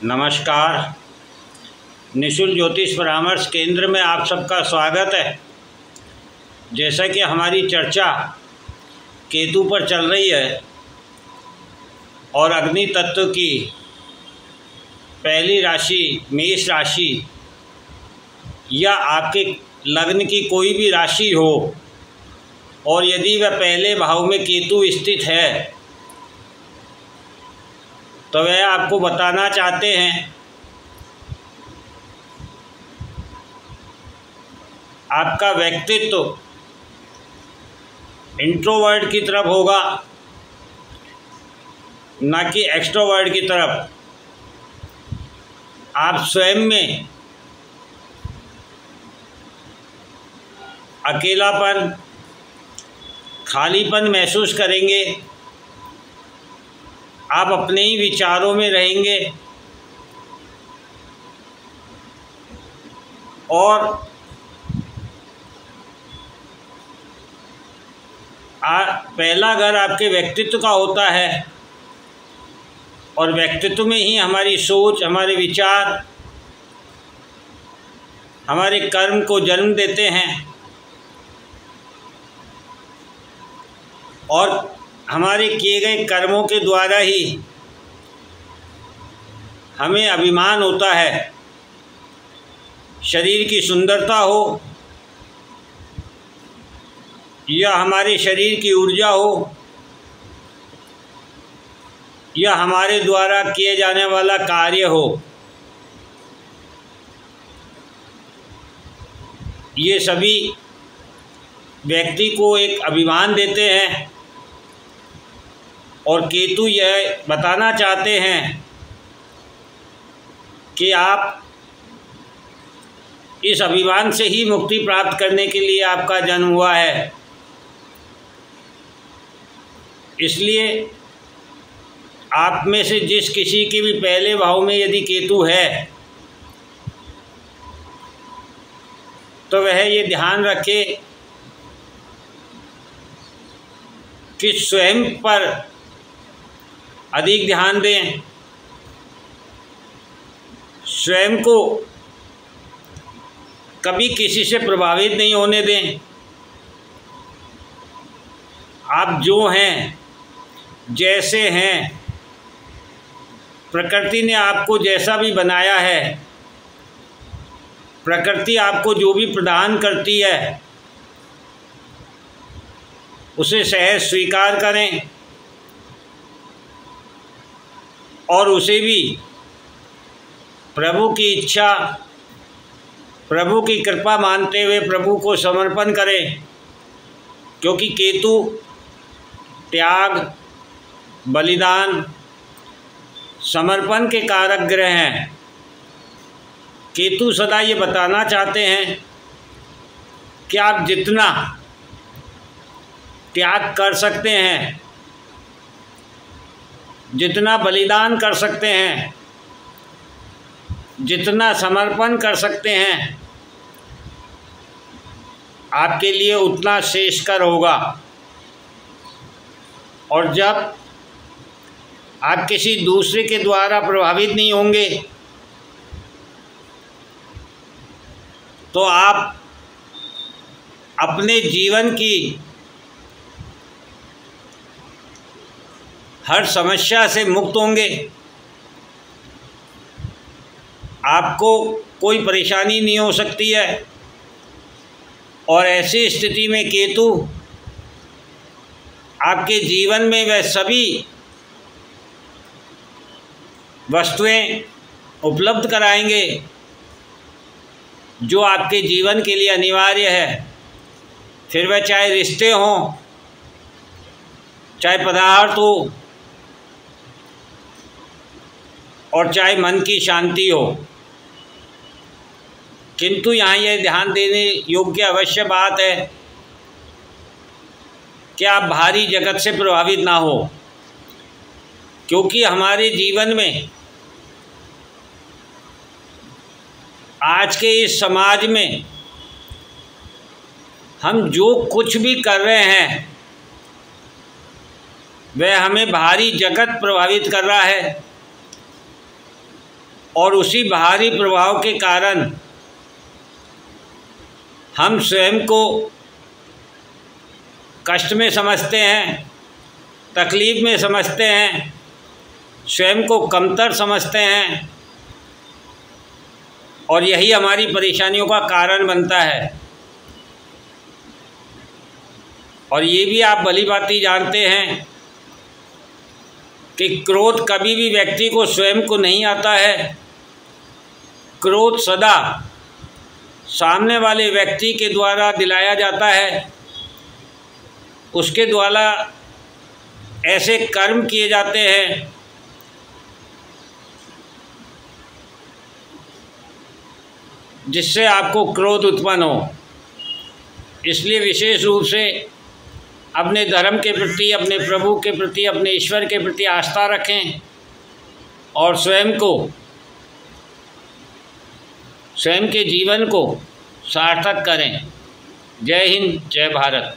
नमस्कार। निःशुल्क ज्योतिष परामर्श केंद्र में आप सबका स्वागत है। जैसा कि हमारी चर्चा केतु पर चल रही है और अग्नि तत्व की पहली राशि मेष राशि या आपके लग्न की कोई भी राशि हो और यदि वह पहले भाव में केतु स्थित है तो वह आपको बताना चाहते हैं आपका व्यक्तित्व इंट्रोवर्ट की तरफ होगा, ना कि एक्सट्रोवर्ट की तरफ। आप स्वयं में अकेलापन, खालीपन महसूस करेंगे। आप अपने ही विचारों में रहेंगे और पहला घर आपके व्यक्तित्व का होता है और व्यक्तित्व में ही हमारी सोच, हमारे विचार, हमारे कर्म को जन्म देते हैं और हमारे किए गए कर्मों के द्वारा ही हमें अभिमान होता है। शरीर की सुंदरता हो या हमारे शरीर की ऊर्जा हो या हमारे द्वारा किए जाने वाला कार्य हो, ये सभी व्यक्ति को एक अभिमान देते हैं। और केतु यह बताना चाहते हैं कि आप इस अभिमान से ही मुक्ति प्राप्त करने के लिए आपका जन्म हुआ है। इसलिए आप में से जिस किसी के भी पहले भाव में यदि केतु है तो वह ये ध्यान रखे कि स्वयं पर अधिक ध्यान दें, स्वयं को कभी किसी से प्रभावित नहीं होने दें। आप जो हैं, जैसे हैं, प्रकृति ने आपको जैसा भी बनाया है, प्रकृति आपको जो भी प्रदान करती है उसे सहज स्वीकार करें और उसे भी प्रभु की इच्छा, प्रभु की कृपा मानते हुए प्रभु को समर्पण करें। क्योंकि केतु त्याग, बलिदान, समर्पण के कारक ग्रह हैं। केतु सदा ये बताना चाहते हैं कि आप जितना त्याग कर सकते हैं, जितना बलिदान कर सकते हैं, जितना समर्पण कर सकते हैं, आपके लिए उतना श्रेष्ठकर होगा। और जब आप किसी दूसरे के द्वारा प्रभावित नहीं होंगे तो आप अपने जीवन की हर समस्या से मुक्त होंगे। आपको कोई परेशानी नहीं हो सकती है। और ऐसी स्थिति में केतु आपके जीवन में वह सभी वस्तुएं उपलब्ध कराएंगे जो आपके जीवन के लिए अनिवार्य है। फिर वह चाहे रिश्ते हों, चाहे पदार्थ हो और चाहे मन की शांति हो। किंतु यहाँ यह ध्यान देने योग्य अवश्य बात है कि आप बाहरी जगत से प्रभावित ना हो। क्योंकि हमारे जीवन में आज के इस समाज में हम जो कुछ भी कर रहे हैं वह हमें बाहरी जगत प्रभावित कर रहा है। और उसी बाहरी प्रभाव के कारण हम स्वयं को कष्ट में समझते हैं, तकलीफ़ में समझते हैं, स्वयं को कमतर समझते हैं और यही हमारी परेशानियों का कारण बनता है। और ये भी आप भली भांति जानते हैं कि क्रोध कभी भी व्यक्ति को स्वयं को नहीं आता है। क्रोध सदा सामने वाले व्यक्ति के द्वारा दिलाया जाता है, उसके द्वारा ऐसे कर्म किए जाते हैं जिससे आपको क्रोध उत्पन्न हो। इसलिए विशेष रूप से अपने धर्म के प्रति, अपने प्रभु के प्रति, अपने ईश्वर के प्रति आस्था रखें और स्वयं के जीवन को सार्थक करें। जय हिंद, जय भारत।